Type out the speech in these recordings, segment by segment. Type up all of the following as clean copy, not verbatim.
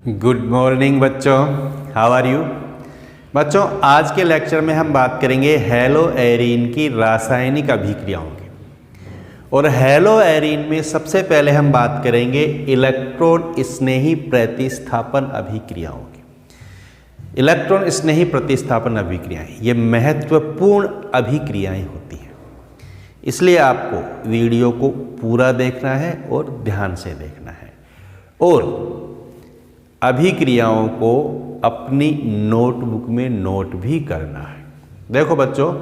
Good morning बच्चों, how are you. बच्चों, आज के लेक्चर में हम बात करेंगे हैलो एरीन की रासायनिक अभिक्रियाओं की। और हैलो एरीन में सबसे पहले हम बात करेंगे इलेक्ट्रॉन स्नेही प्रतिस्थापन अभिक्रियाओं की। इलेक्ट्रॉन स्नेही प्रतिस्थापन अभिक्रियाएं ये महत्वपूर्ण अभिक्रियाएं होती हैं, इसलिए आपको वीडियो को पूरा देखना है और ध्यान से देखना है और अभिक्रियाओं को अपनी नोटबुक में नोट भी करना है। देखो बच्चों,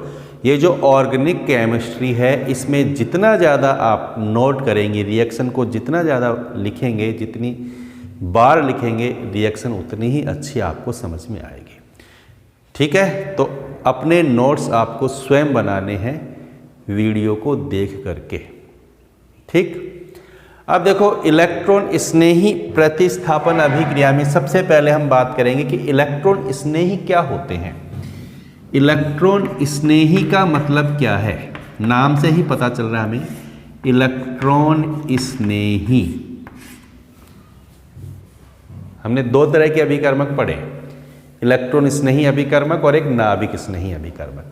ये जो ऑर्गेनिक केमिस्ट्री है इसमें जितना ज़्यादा आप नोट करेंगे, रिएक्शन को जितना ज़्यादा लिखेंगे, जितनी बार लिखेंगे, रिएक्शन उतनी ही अच्छी आपको समझ में आएगी। ठीक है, तो अपने नोट्स आपको स्वयं बनाने हैं वीडियो को देख करके। ठीक, अब देखो इलेक्ट्रॉन स्नेही प्रतिस्थापन अभिक्रिया में सबसे पहले हम बात करेंगे कि इलेक्ट्रॉन स्नेही क्या होते हैं। इलेक्ट्रॉन स्नेही का मतलब क्या है, नाम से ही पता चल रहा है हमें। इलेक्ट्रॉन स्नेही, हमने दो तरह के अभिकर्मक पढ़े, इलेक्ट्रॉन स्नेही अभिकर्मक और एक नाभिक स्नेही अभिकर्मक।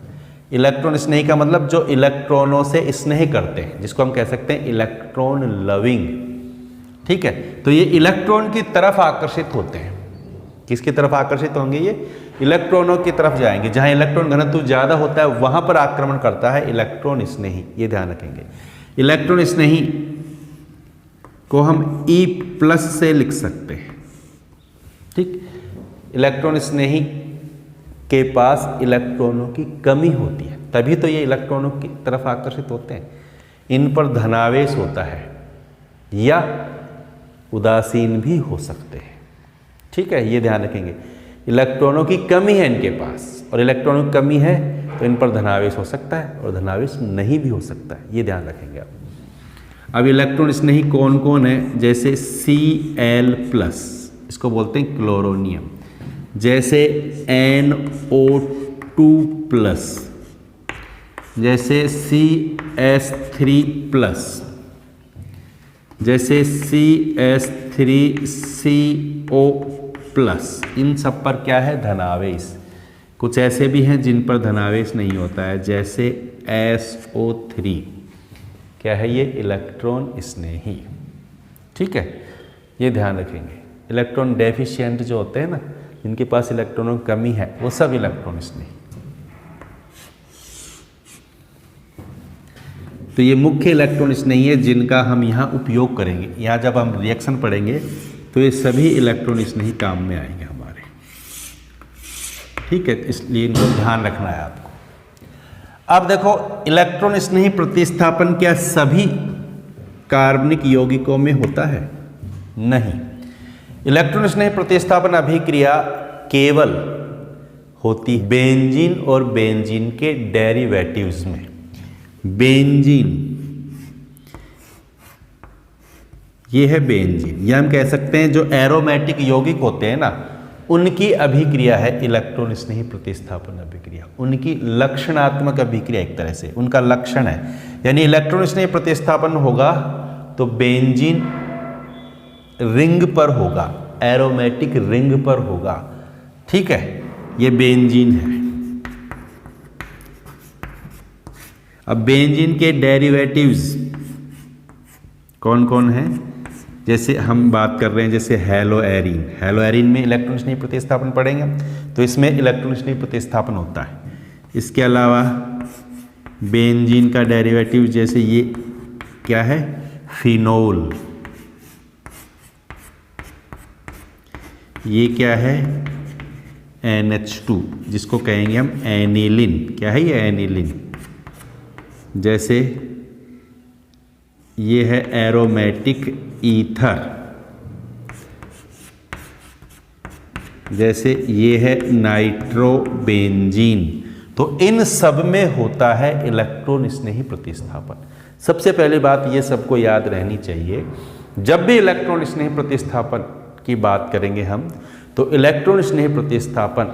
इलेक्ट्रॉन स्नेही का मतलब जो इलेक्ट्रॉनों से स्नेह करते हैं, जिसको हम कह सकते हैं इलेक्ट्रॉन लविंग। ठीक है, तो ये इलेक्ट्रॉन की तरफ आकर्षित होते हैं। किसकी तरफ आकर्षित होंगे? ये इलेक्ट्रॉनों की तरफ जाएंगे। जहां इलेक्ट्रॉन घनत्व ज्यादा होता है वहां पर आक्रमण करता है इलेक्ट्रॉन स्नेही, ये ध्यान रखेंगे। इलेक्ट्रॉन स्नेही को हम E+ से लिख सकते हैं। ठीक, इलेक्ट्रॉन स्नेही के पास इलेक्ट्रॉनों की कमी होती है, तभी तो ये इलेक्ट्रॉनों की तरफ आकर्षित होते हैं। इन पर धनावेश होता है या उदासीन भी हो सकते हैं। ठीक है, ये ध्यान रखेंगे। इलेक्ट्रॉनों की कमी है इनके पास, और इलेक्ट्रॉनों की कमी है तो इन पर धनावेश हो सकता है और धनावेश नहीं भी हो सकता है, ये ध्यान रखेंगे आप। अब इलेक्ट्रॉन स्नेही कौन कौन है? जैसे Cl+, इसको बोलते हैं क्लोरोनियम। जैसे NO2+, जैसे CS3+, जैसे CS3CO+, इन सब पर क्या है? धनावेश। कुछ ऐसे भी हैं जिन पर धनावेश नहीं होता है, जैसे SO3, क्या है ये? इलेक्ट्रॉन स्नेही। ठीक है, ये ध्यान रखेंगे। इलेक्ट्रॉन डेफिशिएंट जो होते हैं ना, जिनके पास इलेक्ट्रॉनों की कमी है, वो सब इलेक्ट्रॉन स्नेही। तो ये मुख्य इलेक्ट्रॉन स्नेही है जिनका हम यहाँ उपयोग करेंगे। यहाँ जब हम रिएक्शन पढ़ेंगे तो ये सभी इलेक्ट्रॉन स्नेही काम में आएंगे हमारे। ठीक है, इसलिए इनको ध्यान रखना है आपको। अब देखो, इलेक्ट्रॉन स्नेही प्रतिस्थापन क्या सभी कार्बनिक यौगिकों में होता है? नहीं। इलेक्ट्रॉन स्नेही प्रतिस्थापन अभिक्रिया केवल होती बेंजीन और बेंजीन के डेरिवेटिव्स में। बेंजीन, ये है बेंजीन, या हम कह सकते हैं जो एरोमेटिक यौगिक होते हैं ना, उनकी अभिक्रिया है इलेक्ट्रॉन स्नेही प्रतिस्थापन अभिक्रिया। उनकी लक्षणात्मक अभिक्रिया, एक तरह से उनका लक्षण है। यानी इलेक्ट्रॉन स्नेही प्रतिस्थापन होगा तो बेंजीन रिंग पर होगा, एरोमेटिक रिंग पर होगा। ठीक है, ये बेंजीन है। अब बेंजीन के डेरिवेटिव्स कौन कौन हैं? जैसे हम बात कर रहे हैं, जैसे हैलो एरीन। हैलो एरीन में इलेक्ट्रॉन स्नेही प्रतिस्थापन पढ़ेंगे, तो इसमें इलेक्ट्रॉन स्नेही प्रतिस्थापन होता है। इसके अलावा बेंजीन का डेरिवेटिव, जैसे ये क्या है? फिनोल। ये क्या है? NH2, जिसको कहेंगे हम एनिलिन। क्या है ये? एनिलिन। जैसे ये है एरोमेटिक ईथर, जैसे ये है नाइट्रोबेंजीन। तो इन सब में होता है इलेक्ट्रॉन स्नेही प्रतिस्थापन। सबसे पहली बात ये सबको याद रहनी चाहिए, जब भी इलेक्ट्रॉन स्नेही प्रतिस्थापन की बात करेंगे हम, तो इलेक्ट्रॉन स्नेही प्रतिस्थापन,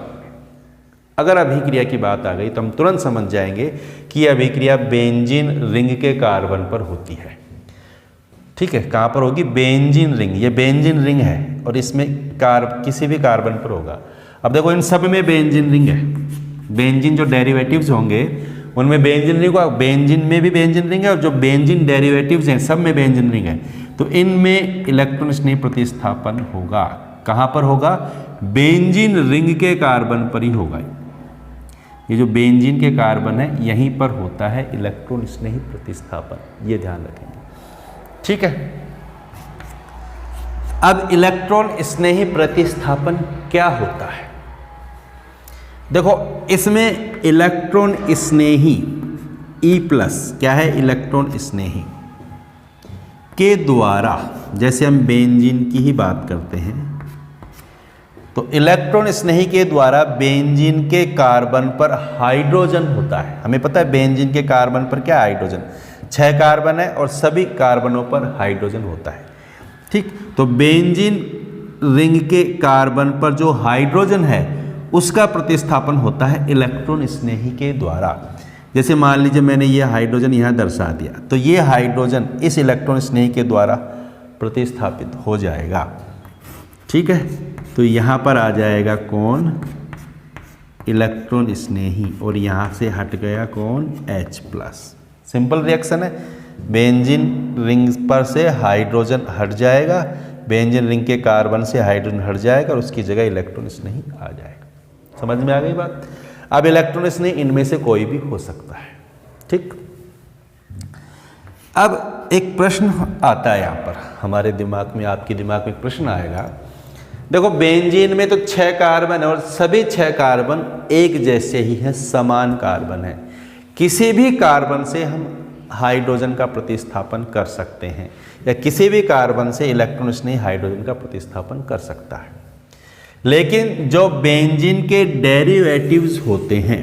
अगर अभिक्रिया की बात आ गई तो हम तुरंत समझ जाएंगे कि यह अभिक्रिया बेंजीन रिंग के कार्बन पर होती है। ठीक है, कहाँ पर होगी? Benzene ring. ये बेंजीन रिंग है और इसमें किसी भी कार्बन पर होगा। अब देखो इन सब में बेंजीन रिंग है, बेंजीन जो डेरिवेटिव्स होंगे उनमें बेंजीन रिंग होगा, बेंजीन में भी बेंजीन रिंग है और जो बेंजीन डेरिवेटिव्स हैं सब में बेंजीन रिंग है। तो इनमें इलेक्ट्रॉन स्नेही प्रतिस्थापन होगा। कहाँ पर होगा? बेंजीन रिंग के कार्बन पर ही होगा। ये जो बेंजीन के कार्बन है यहीं पर होता है इलेक्ट्रॉन स्नेही प्रतिस्थापन, ये ध्यान रखेंगे, ठीक है। अब इलेक्ट्रॉन स्नेही प्रतिस्थापन क्या होता है? देखो इसमें इलेक्ट्रॉन स्नेही E+ क्या है? इलेक्ट्रॉन स्नेही के द्वारा, जैसे हम बेंजीन की ही बात करते हैं, तो इलेक्ट्रॉन स्नेही के द्वारा बेंजीन के कार्बन पर हाइड्रोजन होता है। हमें पता है बेंजीन के कार्बन पर क्या हाइड्रोजन, 6 कार्बन है और सभी कार्बनों पर हाइड्रोजन होता है, ठीक। तो बेंजीन रिंग के कार्बन पर जो हाइड्रोजन है उसका प्रतिस्थापन होता है इलेक्ट्रॉन स्नेही के द्वारा। जैसे मान लीजिए मैंने ये हाइड्रोजन यहाँ दर्शा दिया, तो ये हाइड्रोजन इस इलेक्ट्रॉन स्नेही के द्वारा प्रतिस्थापित हो जाएगा, ठीक है। तो यहाँ पर आ जाएगा कौन? इलेक्ट्रॉन स्नेही, और यहाँ से हट गया कौन? H+। सिंपल रिएक्शन है, बेंजीन रिंग पर से हाइड्रोजन हट जाएगा, बेंजीन रिंग के कार्बन से हाइड्रोजन हट जाएगा और उसकी जगह इलेक्ट्रॉन स्नेही आ जाएगा। समझ में आ गई बात? अब इलेक्ट्रॉन स्नेही इनमें से कोई भी हो सकता है, ठीक। अब एक प्रश्न आता है यहाँ पर हमारे दिमाग में, आपके दिमाग में एक प्रश्न आएगा। देखो बेंजीन में तो 6 कार्बन है और सभी 6 कार्बन एक जैसे ही हैं, समान कार्बन है। किसी भी कार्बन से हम हाइड्रोजन का प्रतिस्थापन कर सकते हैं या किसी भी कार्बन से इलेक्ट्रॉन स्नेही हाइड्रोजन का प्रतिस्थापन कर सकता है। लेकिन जो बेंजीन के डेरिवेटिव्स होते हैं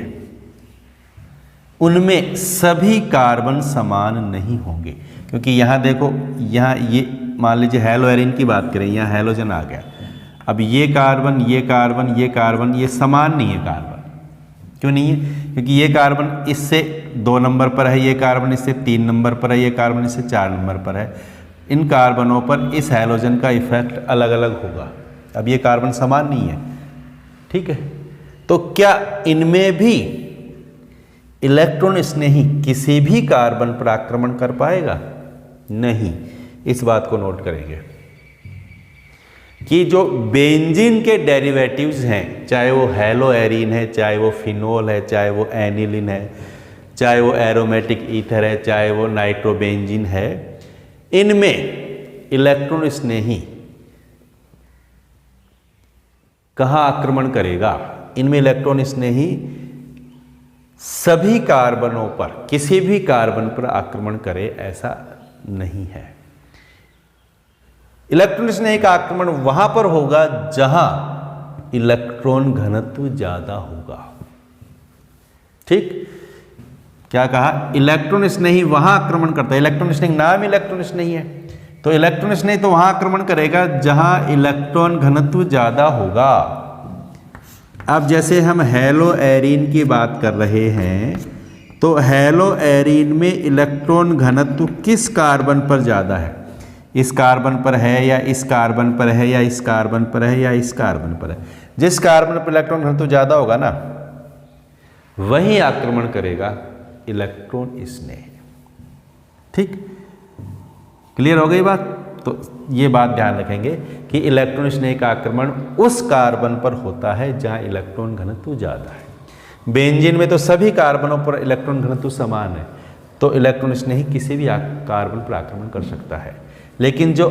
उनमें सभी कार्बन समान नहीं होंगे, क्योंकि यहाँ देखो, यहाँ ये मान लीजिए हेलोएरिन की बात करें, यहाँ हेलोजन आ गया। अब ये कार्बन, ये कार्बन, ये कार्बन, ये समान नहीं है कार्बन। क्यों नहीं है? क्योंकि ये कार्बन इससे 2 नंबर पर है, ये कार्बन इससे 3 नंबर पर है, ये कार्बन इससे 4 नंबर पर है। इन कार्बनों पर इस हैलोजन का इफेक्ट अलग अलग होगा। अब ये कार्बन समान नहीं है, ठीक है। तो क्या इनमें भी इलेक्ट्रॉन स्नेही किसी भी कार्बन पर आक्रमण कर पाएगा? नहीं। इस बात को नोट करेंगे कि जो बेंजीन के डेरिवेटिव्स हैं, चाहे वो हेलोएरिन है, चाहे वो फिनोल है, चाहे वो एनिलीन है, चाहे वो एरोमेटिक ईथर है, चाहे वो नाइट्रोबेंजीन है, इनमें इलेक्ट्रॉन स्नेही कहाँ आक्रमण करेगा? इनमें इलेक्ट्रॉन स्नेही सभी कार्बनों पर, किसी भी कार्बन पर आक्रमण करे ऐसा नहीं है। इलेक्ट्रॉन स्नेही का आक्रमण वहां पर होगा जहां इलेक्ट्रॉन घनत्व ज्यादा होगा, ठीक। क्या कहा? इलेक्ट्रॉन स्नेही वहां आक्रमण करता है। इलेक्ट्रॉन स्नेही नाम इलेक्ट्रॉन स्नेही है, तो इलेक्ट्रॉन स्नेही तो वहां आक्रमण करेगा जहां इलेक्ट्रॉन घनत्व ज्यादा होगा। अब जैसे हम हेलोएरिन की बात कर रहे हैं, तो हेलोएरिन में इलेक्ट्रॉन घनत्व किस कार्बन पर ज्यादा है? इस कार्बन पर है या इस कार्बन पर है या इस कार्बन पर है या इस कार्बन पर है? जिस कार्बन पर इलेक्ट्रॉन घनत्व ज्यादा होगा ना, वही आक्रमण करेगा इलेक्ट्रॉन स्नेह, ठीक। क्लियर हो गई बात? तो ये बात ध्यान रखेंगे कि इलेक्ट्रॉन स्नेह का आक्रमण उस कार्बन पर होता है जहां इलेक्ट्रॉन घनत्व ज्यादा है। बेंजीन में तो सभी कार्बनों पर इलेक्ट्रॉन घनत्व समान है, तो इलेक्ट्रॉन स्नेही किसी भी कार्बन पर आक्रमण कर सकता है। लेकिन जो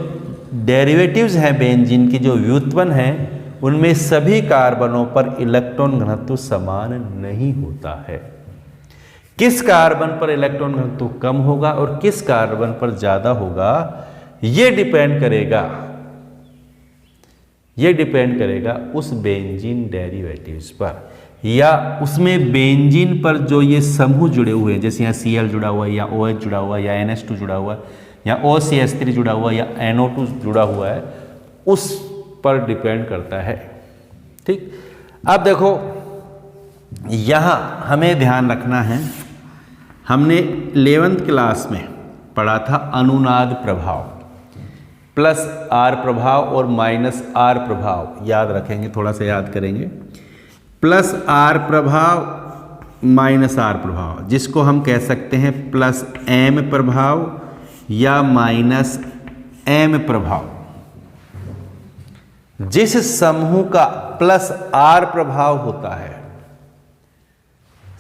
डेरिवेटिव्स हैं बेंजीन की, जो व्युत्पन्न हैं, उनमें सभी कार्बनों पर इलेक्ट्रॉन घनत्व समान नहीं होता है। किस कार्बन पर इलेक्ट्रॉन घनत्व कम होगा और किस कार्बन पर ज्यादा होगा, ये डिपेंड करेगा उस बेंजीन डेरिवेटिव्स पर, या उसमें बेंजीन पर जो ये समूह जुड़े हुए हैं, जैसे यहाँ Cl जुड़ा हुआ है या OH जुड़ा हुआ है या NH2 जुड़ा हुआ है या OCH3 जुड़ा हुआ है या NO2 जुड़ा हुआ है, उस पर डिपेंड करता है, ठीक। अब देखो यहाँ हमें ध्यान रखना है, हमने 11th क्लास में पढ़ा था अनुनाद प्रभाव। प्लस आर प्रभाव और माइनस आर प्रभाव याद रखेंगे, थोड़ा सा याद करेंगे। प्लस आर प्रभाव माइनस आर प्रभाव, जिसको हम कह सकते हैं प्लस एम प्रभाव या माइनस एम प्रभाव। जिस समूह का प्लस आर प्रभाव होता है,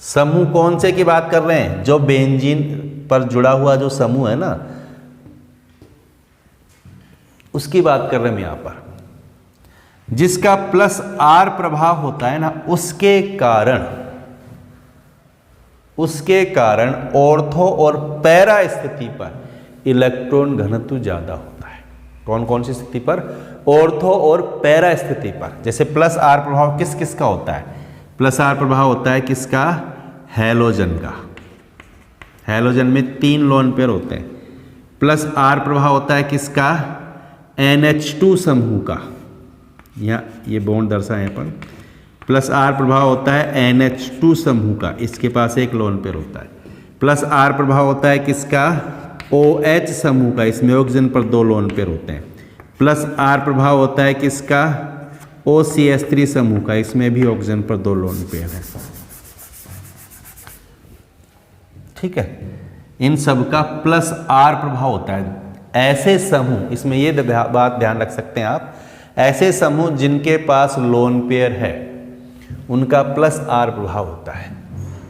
समूह कौन से की बात कर रहे हैं? जो बेंजीन पर जुड़ा हुआ जो समूह है ना, उसकी बात कर रहे हैं यहां पर। जिसका प्लस आर प्रभाव होता है ना, उसके कारण ऑर्थो और पैरा स्थिति पर इलेक्ट्रॉन घनत्व ज्यादा होता है। कौन कौन सी स्थिति पर? ऑर्थो और पैरा स्थिति पर। जैसे प्लस आर प्रभाव किस किस का होता है? प्लस आर प्रभाव होता है किसका? हैलोजन का। हैलोजन में 3 लोन पेयर होते हैं। प्लस आर प्रभाव होता है किसका? NH2 समूह का। यहाँ ये बॉन्ड दर्शाए पर प्लस आर प्रभाव होता है NH2 समूह का, इसके पास एक लोन पेयर होता है। प्लस आर प्रभाव होता है किसका? OH समूह का, इसमें ऑक्सीजन पर 2 लोन पेयर होते हैं। प्लस आर प्रभाव होता है किसका? OCH3 समूह का, इसमें भी ऑक्सीजन पर 2 लोन पेयर है। ठीक है, इन सब का प्लस आर प्रभाव होता है। ऐसे समूह, इसमें ये बात ध्यान रख सकते हैं आप, ऐसे समूह जिनके पास लोन पेयर है उनका प्लस आर प्रभाव होता है,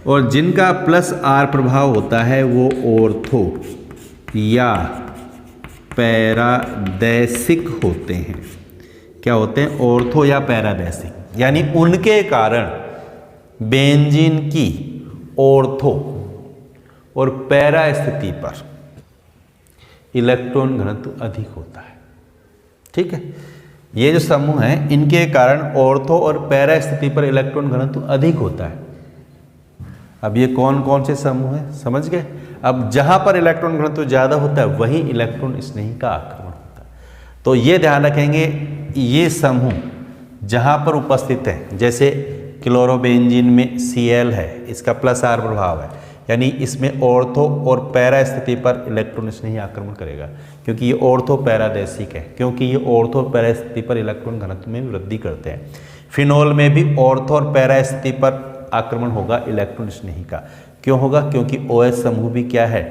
और जिनका प्लस आर प्रभाव होता है वो ऑर्थो या पैरादैसिक होते हैं। क्या होते हैं? ऑर्थो या पैरादैसिक। यानी उनके कारण बेंजीन की ऑर्थो और पैरा स्थिति पर इलेक्ट्रॉन घनत्व अधिक होता है। ठीक है, ये जो समूह हैं इनके कारण ऑर्थो और पैरा स्थिति पर इलेक्ट्रॉन घनत्व अधिक होता है। अब ये कौन कौन से समूह हैं समझ गए? अब जहां पर इलेक्ट्रॉन घनत्व ज्यादा होता है वहीं इलेक्ट्रॉन स्नेही का आक्रमण होता है। तो ये ध्यान रखेंगे, ये समूह जहां पर उपस्थित है, जैसे क्लोरोबेंजीन में Cl है, इसका प्लस आर प्रभाव है, यानी इसमें ऑर्थो और पैरा स्थिति पर इलेक्ट्रॉन स्नेही आक्रमण करेगा, क्योंकि ये ऑर्थो पैरादैसिक है, क्योंकि ये ऑर्थो पैरा स्थिति पर इलेक्ट्रॉन घनत्व में वृद्धि करते हैं। फिनोल में भी ऑर्थो और पैरा स्थिति पर आक्रमण होगा इलेक्ट्रॉन स्नेही का। क्यों होगा? क्योंकि OH समूह भी क्या है?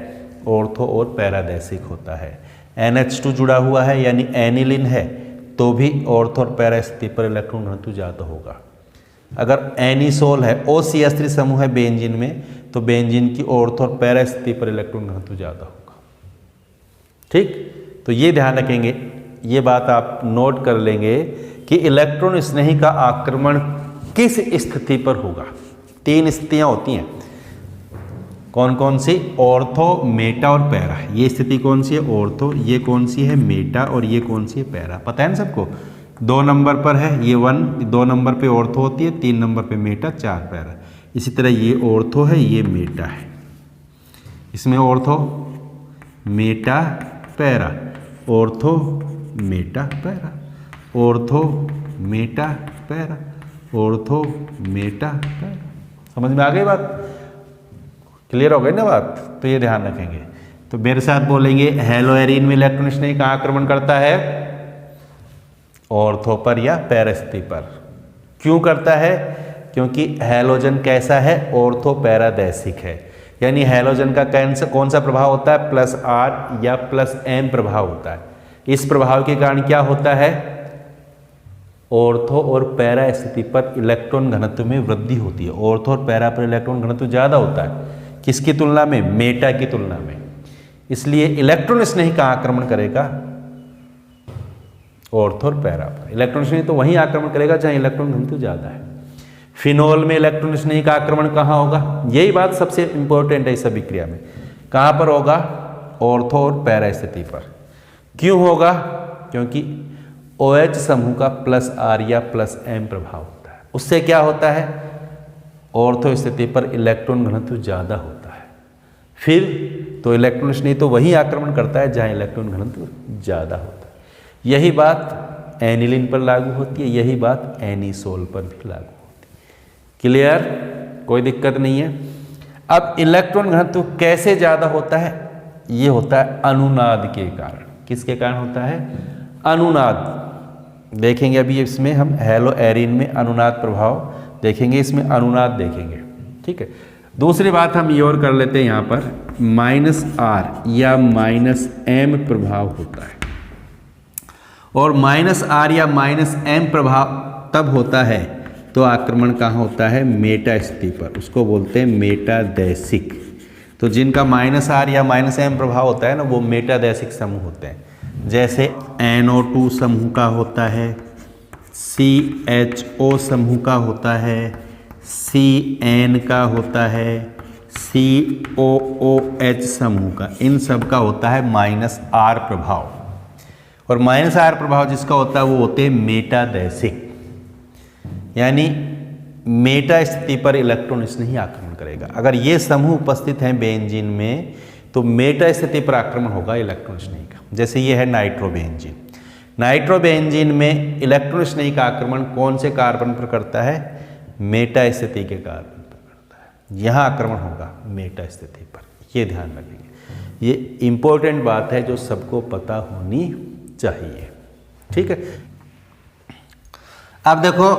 ऑर्थो और पैरादैसिक होता है। NH2 जुड़ा हुआ है यानी एनिलिन है, तो भी ऑर्थो और पैरा स्थिति पर इलेक्ट्रॉन घनत्व ज़्यादा होगा। अगर एनिसोल है, OCH3 समूह है बेंजीन में, तो बेंजीन की ऑर्थो और पैरा स्थिति पर इलेक्ट्रॉन घनत्व ज़्यादा होगा। ठीक, तो ये ध्यान रखेंगे, ये बात आप नोट कर लेंगे कि इलेक्ट्रॉन स्नेही का आक्रमण किस स्थिति पर होगा। 3 स्थितियां होती हैं। कौन कौन सी? ऑर्थो, मेटा और पैरा। ये स्थिति कौन सी है? ऑर्थो। ये कौन सी है? मेटा। और ये कौन सी है? पैरा। पता है ना सबको? 2 नंबर पर है ये 1, 2 नंबर पे ऑर्थो होती है, 3 नंबर पे मेटा, 4 पैरा। इसी तरह ये ऑर्थो है, ये मेटा है। इसमें ortho, Meta, para, ortho, Meta, para, ortho, Meta, para, ortho, Meta, para. समझ में आ गई बात? क्लियर हो गई ना बात? तो ये ध्यान रखेंगे। तो मेरे साथ बोलेंगे, हेलोएरीन में इलेक्ट्रॉन स्नेही का आक्रमण करता है ऑर्थो पर या पैरा स्थिति पर। क्यों करता है? क्योंकि हैलोजन कैसा है? ऑर्थो पैरादैसिक है। यानी हैलोजन का कौन सा प्रभाव होता है? प्लस आर या प्लस एम प्रभाव होता है। इस प्रभाव के कारण क्या होता है? ऑर्थो और पैरा स्थिति पर इलेक्ट्रॉन घनत्व में वृद्धि होती है। ऑर्थो और पैरा पर इलेक्ट्रॉन घनत्व ज्यादा होता है, किसकी तुलना में? मेटा की तुलना में। इसलिए इलेक्ट्रॉन स्नेही का आक्रमण करेगा ऑर्थो और पैरा पर। इलेक्ट्रॉन स्नेही तो वहीं आक्रमण करेगा जहां इलेक्ट्रॉन घनत्व ज्यादा है। फिनोल में इलेक्ट्रॉन स्नेही का आक्रमण कहाँ होगा? यही बात सबसे इंपॉर्टेंट है इस अभिक्रिया में। कहाँ पर होगा? ऑर्थो और पैरा स्थिति पर। क्यों होगा? क्योंकि OH समूह का प्लस आर या प्लस एम प्रभाव होता है। उससे क्या होता है? ऑर्थो स्थिति पर इलेक्ट्रॉन घनत्व ज्यादा होता है। फिर तो इलेक्ट्रॉन स्नेही तो वही आक्रमण करता है जहां इलेक्ट्रॉन घनत्व ज्यादा होता है। यही बात एनिलिन पर लागू होती है, यही बात एनिसोल पर भी लागू होती है। क्लियर? कोई दिक्कत नहीं है। अब इलेक्ट्रॉन घनत्व कैसे ज्यादा होता है? ये होता है अनुनाद के कारण। किसके कारण होता है? अनुनाद। देखेंगे अभी इसमें हम हैलो एरीन में अनुनाद प्रभाव देखेंगे, इसमें अनुनाद देखेंगे। ठीक है, दूसरी बात हम ये और कर लेते हैं यहाँ पर, -R या -M प्रभाव होता है। और -R या -M प्रभाव तब होता है तो आक्रमण कहाँ होता है? मेटा स्थिति पर, उसको बोलते हैं मेटादैशिक। तो जिनका -R या -M प्रभाव होता है ना, वो मेटादैशिक समूह होते हैं। जैसे NO2 समूह का होता है, CHO समूह का होता है, CN का होता है, COOH समूह का, इन सब का होता है -R प्रभाव। और -R प्रभाव जिसका होता है वो होते हैं मेटादैशिक, यानी मेटा स्थिति पर इलेक्ट्रॉन इसने ही आक्रमण करेगा। अगर ये समूह उपस्थित हैं बेंजीन में तो मेटा स्थिति पर आक्रमण होगा इलेक्ट्रॉन स्नेही का। जैसे ये है नाइट्रोबेंजीन। नाइट्रोबेंजीन में इलेक्ट्रॉन स्नेही का आक्रमण कौन से कार्बन पर करता है? मेटा स्थिति के कार्बन पर करता है। यहाँ आक्रमण होगा मेटा स्थिति पर, ये ध्यान रखेंगे। ये इंपॉर्टेंट बात है जो सबको पता होनी चाहिए। ठीक है, अब देखो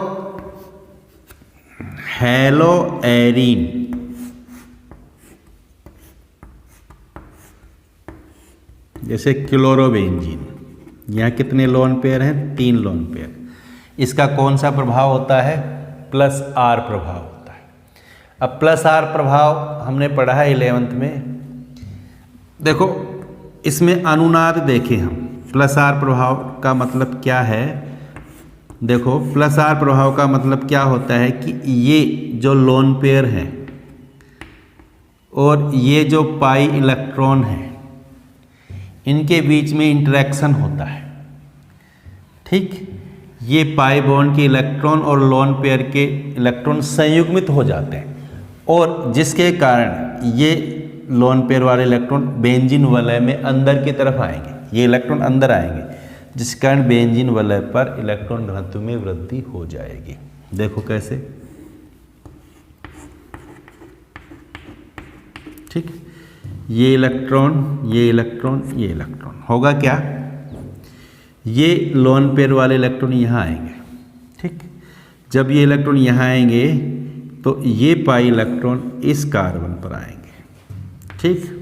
हैलो एरीन, जैसे क्लोरोबेंजीन, यहाँ कितने लोन पेयर हैं? 3 लोन पेयर। इसका कौन सा प्रभाव होता है? +R प्रभाव होता है। अब +R प्रभाव हमने पढ़ा है 11th में। देखो इसमें अनुनाद देखें हम, +R प्रभाव का मतलब क्या है? देखो +R प्रभाव का मतलब क्या होता है कि ये जो लोन पेयर हैं और ये जो पाई इलेक्ट्रॉन है, इनके बीच में इंटरेक्शन होता है। ठीक, ये पाई बॉन्ड के इलेक्ट्रॉन और लोन पेयर के इलेक्ट्रॉन संयुग्मित हो जाते हैं, और जिसके कारण ये लोन पेयर वाले इलेक्ट्रॉन बेंजीन वलय में अंदर की तरफ आएंगे। ये इलेक्ट्रॉन अंदर आएंगे, जिस कारण बेंजीन वलय पर इलेक्ट्रॉन घनत्व में वृद्धि हो जाएगी। देखो कैसे। ठीक, ये इलेक्ट्रॉन, ये इलेक्ट्रॉन, ये इलेक्ट्रॉन, होगा क्या? ये लोन पेयर वाले इलेक्ट्रॉन यहाँ आएंगे। ठीक, जब ये इलेक्ट्रॉन यहाँ आएंगे तो ये पाई इलेक्ट्रॉन इस कार्बन पर आएंगे। ठीक,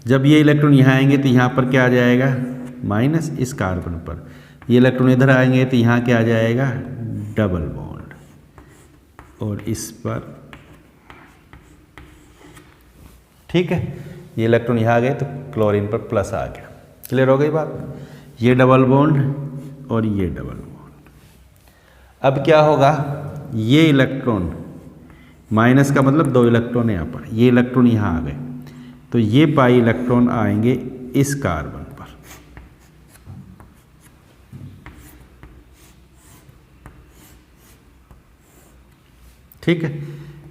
जब ये इलेक्ट्रॉन यहाँ आएंगे तो यहाँ पर क्या आ जाएगा? माइनस इस कार्बन पर। ये इलेक्ट्रॉन इधर आएंगे तो यहाँ क्या आ जाएगा? डबल बॉन्ड, और इस पर। ठीक है, ये इलेक्ट्रॉन यहाँ आ गए तो क्लोरीन पर प्लस आ गया। क्लियर हो गई बात? ये डबल बॉन्ड और ये डबल बॉन्ड। अब क्या होगा? ये इलेक्ट्रॉन, माइनस का मतलब 2 इलेक्ट्रॉन है यहाँ पर, ये इलेक्ट्रॉन यहाँ आ गए तो ये पाई इलेक्ट्रॉन आएंगे इस कार्बन पर। ठीक है,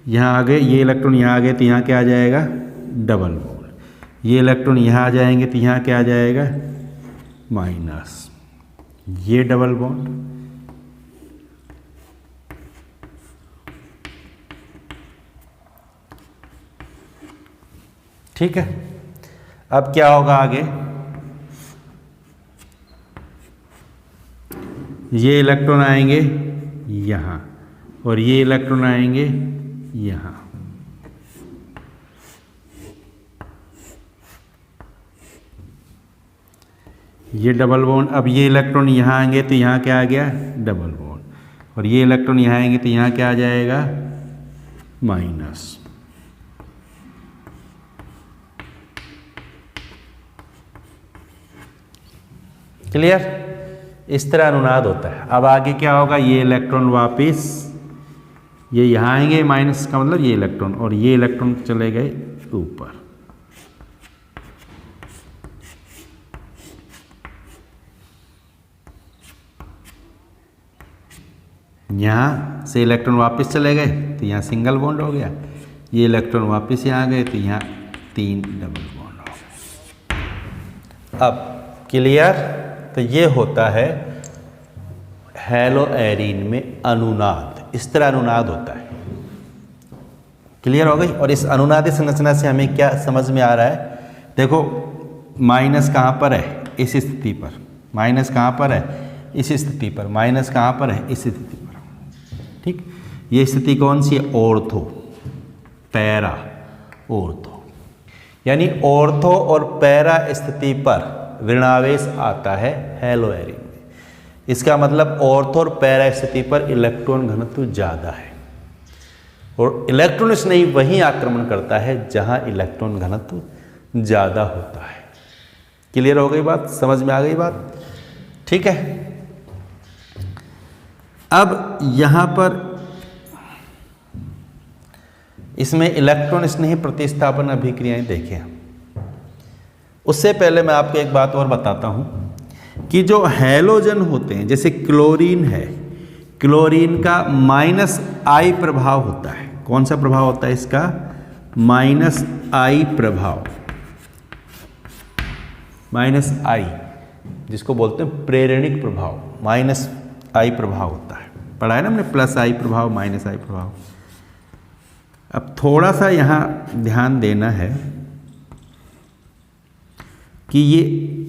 यहाँ आ गए, ये इलेक्ट्रॉन यहाँ आ गए तो यहाँ क्या आ जाएगा? Double bond. ये इलेक्ट्रॉन यहाँ आ जाएंगे तो यहाँ क्या आ जाएगा? माइनस। ये डबल बॉन्ड, ठीक है। अब क्या होगा आगे? ये इलेक्ट्रॉन आएंगे यहाँ और ये इलेक्ट्रॉन आएंगे यहाँ। ये डबल बॉन्ड, अब ये इलेक्ट्रॉन यहाँ आएंगे तो यहाँ क्या आ गया? डबल बॉन्ड, और ये इलेक्ट्रॉन यहाँ आएंगे तो यहाँ क्या आ जाएगा? माइनस। क्लियर? इस तरह अनुनाद होता है। अब आगे क्या होगा? ये इलेक्ट्रॉन वापिस ये यहाँ आएंगे, माइनस का मतलब ये इलेक्ट्रॉन, और ये इलेक्ट्रॉन चले गए ऊपर। यहाँ से इलेक्ट्रॉन वापस चले गए तो यहाँ सिंगल बॉन्ड हो गया। ये इलेक्ट्रॉन वापस यहाँ आ गए तो यहाँ 3 डबल बॉन्ड हो गए। अब क्लियर? तो ये होता है हैलो एरीन में अनुनाद। इस तरह अनुनाद होता है। क्लियर हो गई। और इस अनुनादी संरचना से हमें क्या समझ में आ रहा है, देखो माइनस कहाँ पर है, इस स्थिति पर, माइनस कहाँ पर है, इस स्थिति पर, माइनस कहाँ पर है, इस स्थिति पर, ठीक। ये स्थिति कौन सी है, ऑर्थो, पैरा, ऑर्थो, यानी ऑर्थो और पैरा स्थिति पर ऋणावेश आता है हैलो एरीन में। इसका मतलब ऑर्थो और पैरा स्थिति पर इलेक्ट्रॉन घनत्व ज़्यादा है, और इलेक्ट्रॉन स्नेही वहीं आक्रमण करता है जहां इलेक्ट्रॉन घनत्व ज़्यादा होता है। क्लियर हो गई बात, समझ में आ गई बात, ठीक है। अब यहां पर इसमें इलेक्ट्रॉन स्नेही प्रतिस्थापन अभिक्रियाएं देखें हम। उससे पहले मैं आपको एक बात और बताता हूं कि जो हैलोजन होते हैं, जैसे क्लोरीन है, क्लोरीन का -I प्रभाव होता है। कौन सा प्रभाव होता है इसका, -I प्रभाव, -I, जिसको बोलते हैं प्रेरणिक प्रभाव, -I प्रभाव होता है। पढ़ा है ना हमने, +I प्रभाव, -I प्रभाव। अब थोड़ा सा यहाँ ध्यान देना है कि ये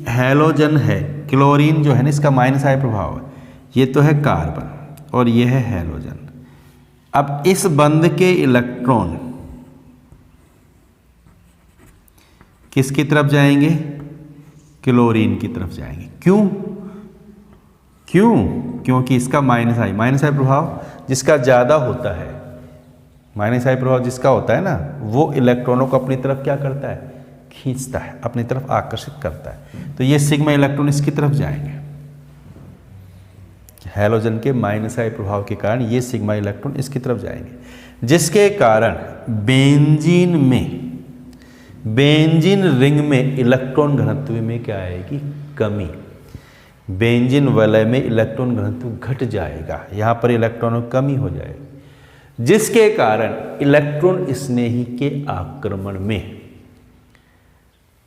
हैलोजन है, क्लोरीन जो है ना, इसका -I प्रभाव है, ये तो है कार्बन और ये है हैलोजन। अब इस बंध के इलेक्ट्रॉन किसकी तरफ जाएंगे, क्लोरीन की तरफ जाएंगे। क्यों, क्यों, क्योंकि इसका -I प्रभाव जिसका ज़्यादा होता है, -I प्रभाव जिसका होता है ना, वो इलेक्ट्रॉनों को अपनी तरफ क्या करता है, खींचता है, अपनी तरफ आकर्षित करता है। तो ये सिग्मा इलेक्ट्रॉन इसकी तरफ जाएंगे, हैलोजन के -I प्रभाव के कारण ये सिग्मा इलेक्ट्रॉन इसकी तरफ जाएंगे, जिसके कारण बेंजीन में, बेंजीन रिंग में इलेक्ट्रॉन घनत्व में क्या आएगी, कमी। बेंजीन वलय में इलेक्ट्रॉन घनत्व घट जाएगा, यहाँ पर इलेक्ट्रॉनों की कमी हो जाएगी, जिसके कारण इलेक्ट्रॉन स्नेही के आक्रमण में,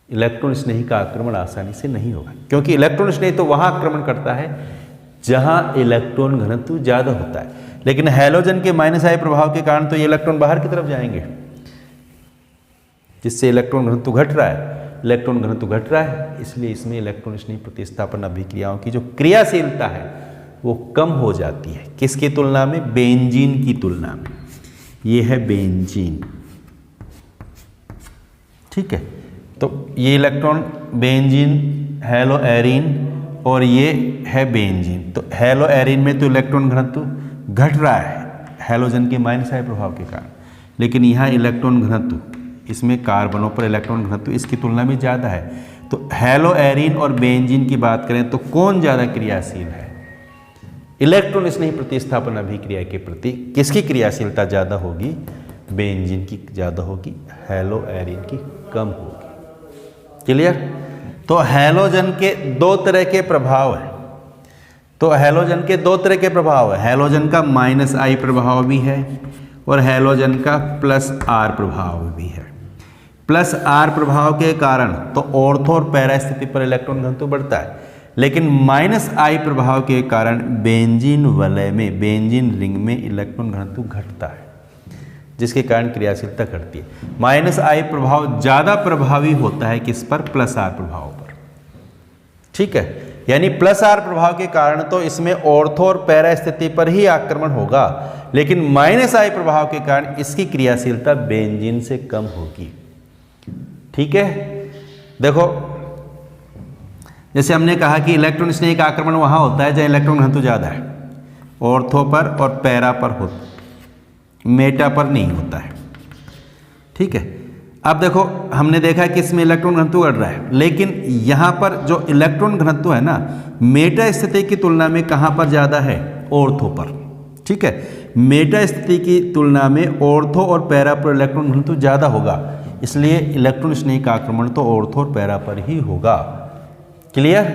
इलेक्ट्रॉन स्नेही का आक्रमण आसानी से नहीं होगा, क्योंकि इलेक्ट्रॉन स्नेही तो वहां आक्रमण करता है जहां इलेक्ट्रॉन घनत्व ज़्यादा होता है, लेकिन हैलोजन के -I प्रभाव के कारण तो ये इलेक्ट्रॉन बाहर की तरफ जाएंगे, जिससे इलेक्ट्रॉन घनत्व घट रहा है, इलेक्ट्रॉन घनत्व घट रहा है, इसलिए इसमें इलेक्ट्रॉन स्नेही प्रतिस्थापन अभिक्रियाओं की जो क्रियाशीलता है वो कम हो जाती है। किसकी तुलना में, बेंजीन की तुलना में। ये है बेंजीन, ठीक है। तो ये इलेक्ट्रॉन बेंजीन, हैलो एरीन और ये है बेंजीन। तो हैलो एरीन में तो इलेक्ट्रॉन घनत्व घट रहा है हैलोजन के -I प्रभाव के कारण, लेकिन यहाँ इलेक्ट्रॉन घनत्व, इसमें कार्बनों पर इलेक्ट्रॉन घनत्व इसकी तुलना में ज़्यादा है। तो हैलो एरीन और बेंजीन की बात करें तो कौन ज़्यादा क्रियाशील है, इलेक्ट्रॉन स्नेही प्रतिस्थापन अभिक्रिया के प्रति किसकी क्रियाशीलता ज़्यादा होगी, बेंजीन की ज़्यादा होगी, हैलो एरीन की कम होगी। क्लियर। तो हैलोजन के दो तरह के प्रभाव है, तो हैलोजन के दो तरह के प्रभाव है, हैलोजन का -I प्रभाव भी है और हैलोजन का +R प्रभाव भी है। +R प्रभाव के कारण तो ऑर्थो और पैरा स्थिति पर इलेक्ट्रॉन घनत्व बढ़ता है, लेकिन -I प्रभाव के कारण बेंजीन वलय में, बेंजीन रिंग में इलेक्ट्रॉन घनत्व घटता है, जिसके कारण क्रियाशीलता घटती है। -I प्रभाव ज़्यादा प्रभावी होता है किस पर, +R प्रभाव पर, ठीक है। यानी +R प्रभाव के कारण तो इसमें ऑर्थो और पैरा स्थिति पर ही आक्रमण होगा, लेकिन -I प्रभाव के कारण इसकी क्रियाशीलता बेंजीन से कम होगी, ठीक है। देखो जैसे हमने कहा कि इलेक्ट्रॉन स्नेही का आक्रमण वहां होता है जहां इलेक्ट्रॉन घनत्व ज़्यादा है, ऑर्थो पर और पैरा पर होता, मेटा पर नहीं होता है, ठीक है। अब देखो हमने देखा कि इसमें इलेक्ट्रॉन घनत्व बढ़ रहा है, लेकिन यहाँ पर जो इलेक्ट्रॉन घनत्व है ना, मेटा स्थिति की तुलना में कहाँ पर ज़्यादा है, ऑर्थो पर, ठीक है। मेटा स्थिति की तुलना में ऑर्थो और पैरा पर इलेक्ट्रॉन घनत्व ज़्यादा होगा, इसलिए इलेक्ट्रॉन स्नेही का आक्रमण तो ऑर्थो और पैरा पर ही होगा। क्लियर,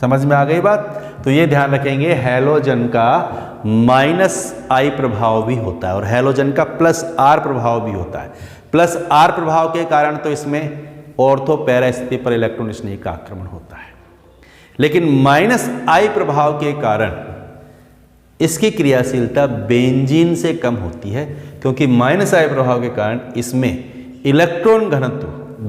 समझ में आ गई बात। तो ये ध्यान रखेंगे, हैलोजन का -I प्रभाव भी होता है और हैलोजन का +R प्रभाव भी होता है। +R प्रभाव के कारण तो इसमें ऑर्थो पैरा स्थिति पर इलेक्ट्रॉन स्नेही का आक्रमण होता है, लेकिन -I प्रभाव के कारण इसकी क्रियाशीलता बेंजीन से कम होती है, क्योंकि माइनस आयन प्रभाव के कारण इसमें इलेक्ट्रॉन घनत्व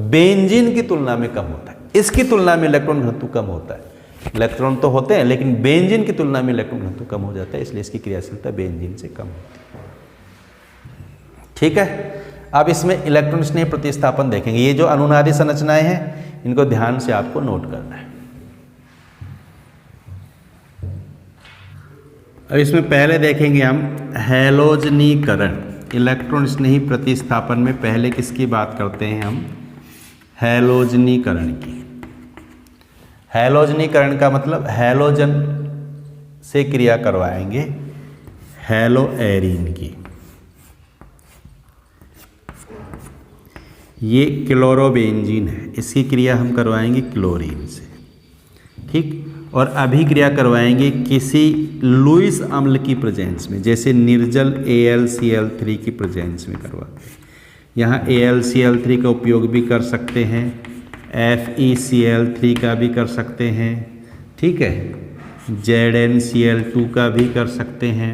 बेंजीन की तुलना में कम होता है। इसकी तुलना में इलेक्ट्रॉन घनत्व कम होता है। इलेक्ट्रॉन तो होते हैं लेकिन बेंजीन की तुलना में इलेक्ट्रॉन घनत्व कम हो जाता है, इसलिए इसकी क्रियाशीलता बेंजीन से कम होती है। ठीक है, अब इसमें इलेक्ट्रॉन स्नेह प्रतिस्थापन देखेंगे। ये जो अनुनादी संरचनाएं हैं इनको ध्यान से आपको नोट करना है। अब इसमें पहले देखेंगे हम हैलोजनीकरण। इलेक्ट्रॉन स्नेही प्रतिस्थापन में पहले किसकी बात करते हैं हम? हैलोजनीकरण की। हैलोजनीकरण का मतलब हैलोजन से क्रिया करवाएंगे हैलो एरीन की। ये क्लोरोबेंजीन है, इसकी क्रिया हम करवाएंगे क्लोरीन से। ठीक, और अभिक्रिया करवाएंगे किसी लुईस अम्ल की प्रेजेंस में, जैसे निर्जल AlCl3 की प्रेजेंस में करवाते हैं। यहाँ AlCl3 का उपयोग भी कर सकते हैं, FeCl3 का भी कर सकते हैं, ठीक है, ZnCl2 का भी कर सकते हैं।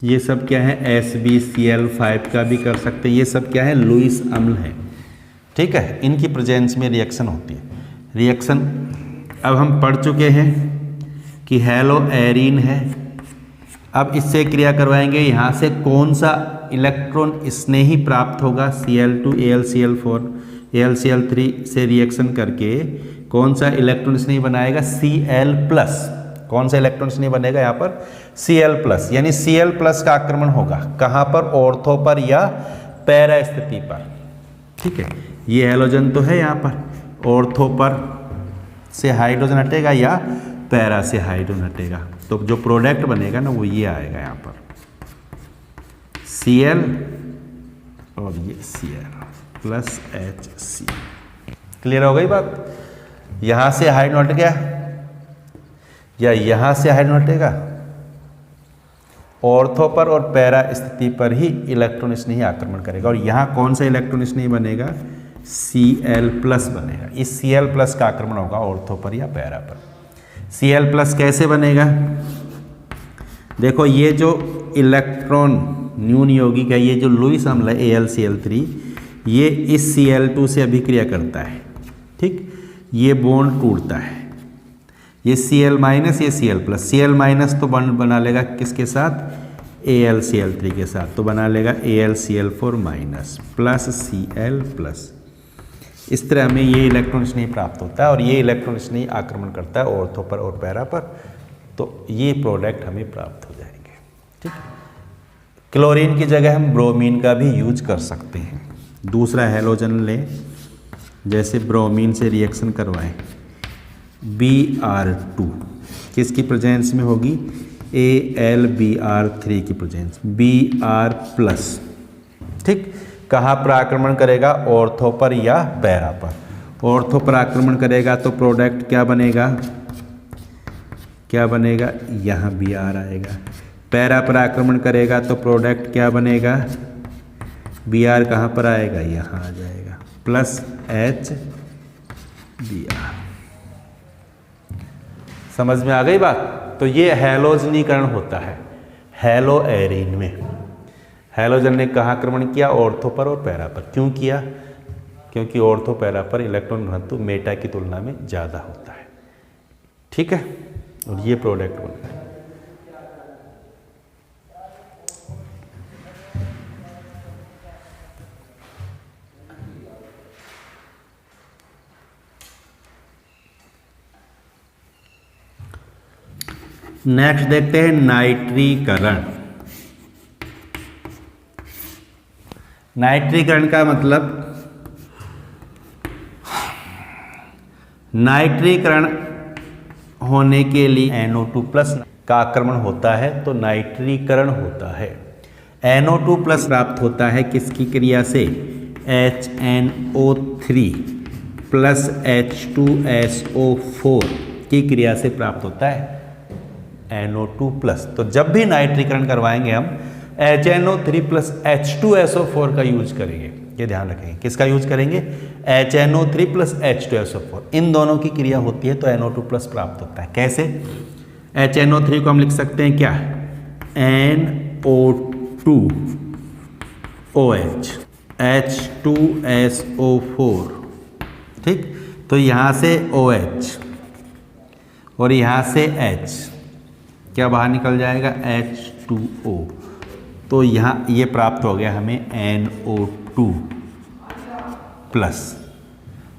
ये सब क्या है? SbCl5 का भी कर सकते हैं। ये सब क्या है? लुईस अम्ल है। ठीक है, इनकी प्रेजेंस में रिएक्शन होती है। रिएक्शन अब हम पढ़ चुके हैं कि हैलो एरीन है। अब इससे क्रिया करवाएंगे, यहाँ से कौन सा इलेक्ट्रॉन स्नेही प्राप्त होगा? Cl2 AlCl4 AlCl3 से रिएक्शन करके कौन सा इलेक्ट्रॉन स्नेही बनाएगा? Cl+। कौन सा इलेक्ट्रॉन स्नेही बनेगा यहाँ पर? Cl+, यानी Cl+ का आक्रमण होगा कहाँ पर? ऑर्थो पर या पैरा स्थिति पर। ठीक है, ये हैलोजन तो है यहाँ पर, ऑर्थो पर से हाइड्रोजन हटेगा या पैरा से हाइड्रोजन हटेगा, तो जो प्रोडक्ट बनेगा ना वो ये आएगा यहाँ पर, Cl और ये Cl प्लस HC। क्लियर हो गई बात? यहाँ से हाइड्रोजन हट गया या यहाँ से हाइड्रोजन हटेगा, ऑर्थो पर और पैरा स्थिति पर ही इलेक्ट्रॉन स्नेही आक्रमण करेगा। और यहाँ कौन सा इलेक्ट्रॉन स्नेही बनेगा? Cl+ बनेगा। इस Cl+ का आक्रमण होगा ऑर्थो पर या पैरा पर। Cl+ कैसे बनेगा? देखो, ये जो इलेक्ट्रॉन न्यून यौगिक है, ये जो लुईस अम्ल है AlCl3, ये इस Cl2 से अभिक्रिया करता है। ठीक, ये बॉन्ड टूटता है, ये Cl- ये Cl+। Cl- तो बॉन्ड बना लेगा किसके साथ? AlCl3 के साथ, तो बना लेगा AlCl4- प्लस Cl+। इस तरह हमें ये इलेक्ट्रॉन स्नेही प्राप्त होता है और ये इलेक्ट्रॉन स्नेही आक्रमण करता है ऑर्थो पर और पैरा पर, तो ये प्रोडक्ट हमें प्राप्त हो जाएंगे। ठीक, क्लोरीन की जगह हम ब्रोमीन का भी यूज कर सकते हैं। दूसरा हैलोजन लें, जैसे ब्रोमीन से रिएक्शन करवाएं, Br2 किसकी प्रेजेंस में होगी? AlBr3 की प्रेजेंस, Br+। ठीक, कहाँ पर आक्रमण करेगा? ऑर्थो पर या पैरा पर। ऑर्थो पर आक्रमण करेगा तो प्रोडक्ट क्या बनेगा? क्या बनेगा? यहाँ Br आएगा। पैरा पर आक्रमण करेगा तो प्रोडक्ट क्या बनेगा? Br कहाँ पर आएगा? यहाँ आ जाएगा, प्लस HBr। समझ में आ गई बात? तो ये हैलोजनीकरण होता है हैलो एरीन में। हैलोजन ने कहाँ आक्रमण किया? ऑर्थो पर और पैरा पर। क्यों किया? क्योंकि ऑर्थो पैरा पर इलेक्ट्रॉन घनत्व मेटा की तुलना में ज़्यादा होता है। ठीक है, और ये प्रोडक्ट बनता है। नेक्स्ट देखते हैं नाइट्रीकरण। नाइट्रीकरण का मतलब, नाइट्रीकरण होने के लिए NO2+ का आक्रमण होता है तो नाइट्रीकरण होता है। NO2+ प्राप्त होता है किसकी क्रिया से? HNO3 प्लस H2SO4 की क्रिया से प्राप्त होता है NO2+। तो जब भी नाइट्रीकरण करवाएंगे हम HNO3 प्लस H2SO4 का यूज करेंगे। ये ध्यान रखेंगे, किसका यूज करेंगे? HNO3 plus H2SO4। इन दोनों की क्रिया होती है तो NO2+ प्राप्त होता है। कैसे? HNO3 को हम लिख सकते हैं क्या? NO2 OH, H2SO4, ठीक। तो यहाँ से OH और यहाँ से H क्या बाहर निकल जाएगा, H2O। तो यहाँ ये प्राप्त हो गया हमें NO2 प्लस,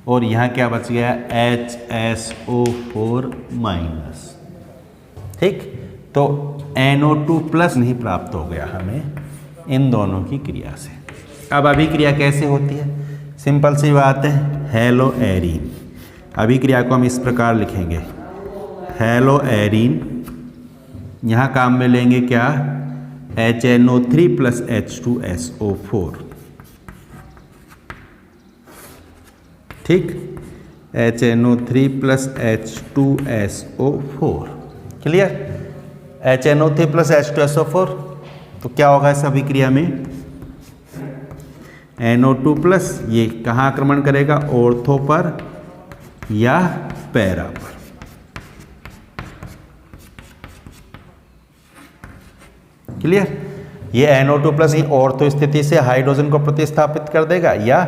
और यहाँ क्या बच गया, HSO4 माइनस, ठीक। तो NO2 प्लस नहीं प्राप्त हो गया हमें इन दोनों की क्रिया से। अब अभिक्रिया कैसे होती है, सिंपल सी बात है, हेलो एरीन। अभिक्रिया को हम इस प्रकार लिखेंगे, हेलो एरीन, यहाँ काम में लेंगे क्या, HNO3 प्लस H2SO4, ठीक, HNO3 plus H2SO4, clear. HNO3 plus H2SO4, तो क्या होगा इस अभिक्रिया में, NO2 प्लस, ये कहाँ आक्रमण करेगा, ऑर्थो पर या पैरा पर, क्लियर। ये NO2 प्लस ये ऑर्थो स्थिति से हाइड्रोजन को प्रतिस्थापित कर देगा या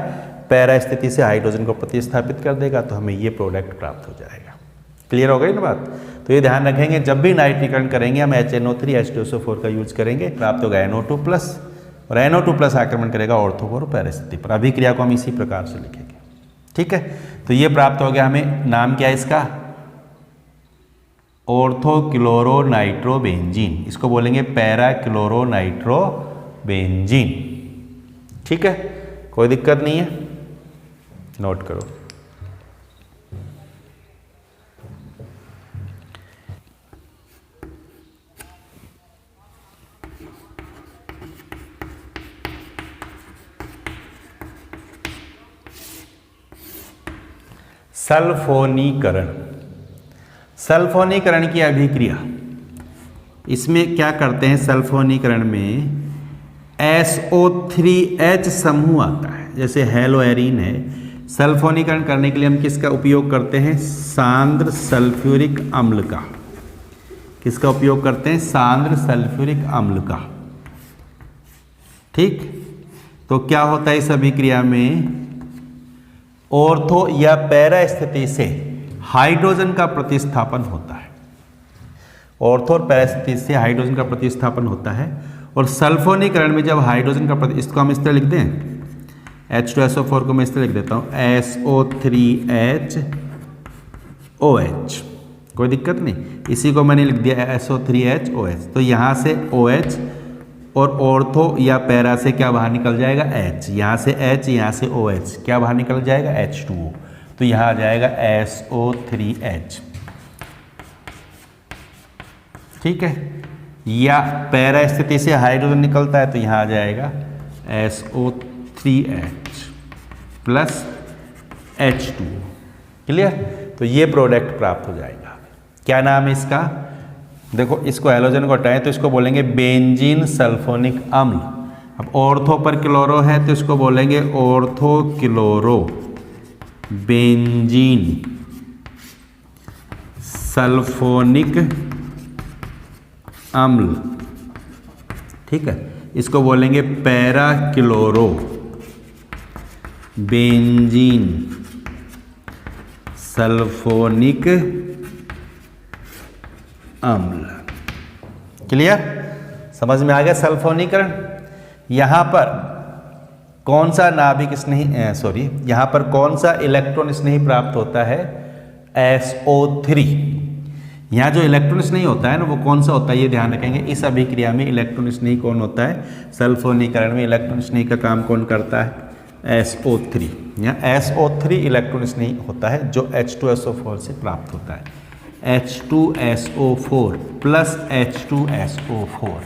पैरा स्थिति से हाइड्रोजन को प्रतिस्थापित कर देगा, तो हमें ये प्रोडक्ट प्राप्त हो जाएगा। क्लियर हो गई ना बात। तो ये ध्यान रखेंगे, जब भी नाइट्रीकरण करेंगे हम HNO3 H2SO4 का यूज करेंगे, प्राप्त होगा NO2 प्लस, और NO2 प्लस आक्रमण करेगा ऑर्थो पर और पैरा स्थिति पर। अभिक्रिया को हम इसी प्रकार से लिखेंगे, ठीक है। तो ये प्राप्त हो गया हमें, नाम क्या है इसका, ऑर्थोक्लोरोनाइट्रोबेंजीन, इसको बोलेंगे पैरा क्लोरोनाइट्रोबेंजीन, ठीक है। कोई दिक्कत नहीं है, नोट करो। सल्फोनीकरण, सल्फोनीकरण की अभिक्रिया, इसमें क्या करते हैं, सल्फोनीकरण में SO3H समूह आता है, जैसे हेलो एरीन है। सल्फोनीकरण करने के लिए हम किसका उपयोग करते हैं, सांद्र सल्फ्यूरिक अम्ल का। किसका उपयोग करते हैं, सांद्र सल्फ्यूरिक अम्ल का, ठीक। तो क्या होता है इस अभिक्रिया में, ऑर्थो या पैरा स्थिति से हाइड्रोजन का प्रतिस्थापन होता है, ऑर्थो और पैरा स्थिति से हाइड्रोजन का प्रतिस्थापन होता है। और सल्फोनीकरण में जब हाइड्रोजन का इसको हम इस तरह लिख दें, H2SO4 को मैं इस तरह लिख देता हूँ, SO3HOH, कोई दिक्कत नहीं। इसी को मैंने लिख दिया SO3HOH। तो यहाँ से OH और ऑर्थो या पैरा से क्या बाहर निकल जाएगा, H, यहाँ से H, यहाँ से OH, क्या बाहर निकल जाएगा, H2O। तो यहाँ आ जाएगा SO3H, ठीक है। या पैरा स्थिति से हाइड्रोजन निकलता है तो यहाँ आ जाएगा SO3H प्लस H2O, क्लियर। तो ये प्रोडक्ट प्राप्त हो जाएगा। क्या नाम है इसका, देखो इसको हैलोजन को हटाएं तो इसको बोलेंगे बेंजीन सल्फोनिक अम्ल। अब ऑर्थो पर क्लोरो है तो इसको बोलेंगे ऑर्थो क्लोरो बेंजीन सल्फोनिक अम्ल, ठीक है। इसको बोलेंगे पैरा क्लोरो बेंजीन सल्फोनिक अम्ल, क्लियर, समझ में आ गया। सल्फोनीकरण, यहाँ पर कौन सा नाभिक स्नेही, यहाँ पर कौन सा इलेक्ट्रॉन स्नेही प्राप्त होता है, SO3। यहाँ जो इलेक्ट्रॉन स्नेही होता है ना, वो कौन सा होता है, ये ध्यान रखेंगे। इस अभिक्रिया में इलेक्ट्रॉन स्नेही कौन होता है, सल्फोनीकरण में इलेक्ट्रॉन स्नेही का काम कौन करता है, SO3। यहाँ SO3 इलेक्ट्रॉन स्नेही होता है जो H2SO4 से प्राप्त होता है। H2SO4 प्लस H2SO4,